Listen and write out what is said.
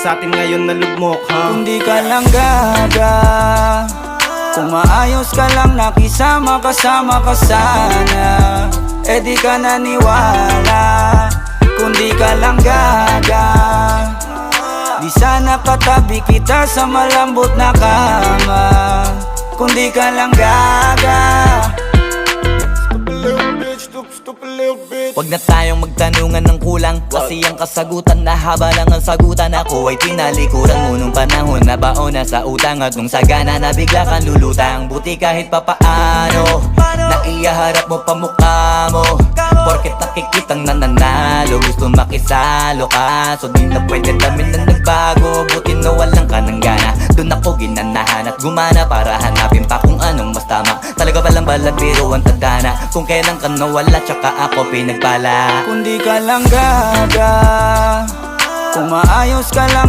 sa atin ngayon na lugmok, ha? Kung di ka lang gaga, kung maayos ka lang nakisama kasama ka sana, eh di ka naniwala. Kung di ka lang gaga, di sana katabi kita sa malambot na kama. Kung di ka lang gaga. Huwag na tayong magtanungan ng kulang, kasi ang kasagutan na haba lang ang sagutan. Ako ay tinalikuran mo nung panahon na baon na sa utang, at nung sagana na bigla kang lulutang. Buti kahit papaano naiyaharap mo pa mukha mo, porket nakikitang nananalo, gusto makisalo ka. So di na pwede dami na nagbago, buti na walang ka ng gana. Doon ako ginanahan at gumana para hanapin pa kung anong mas tama. Talaga palang balat biro ang tadhana, kung kailan ka nawala tsaka ako pinagpala. Kung di ka lang gaga, kung maayos ka lang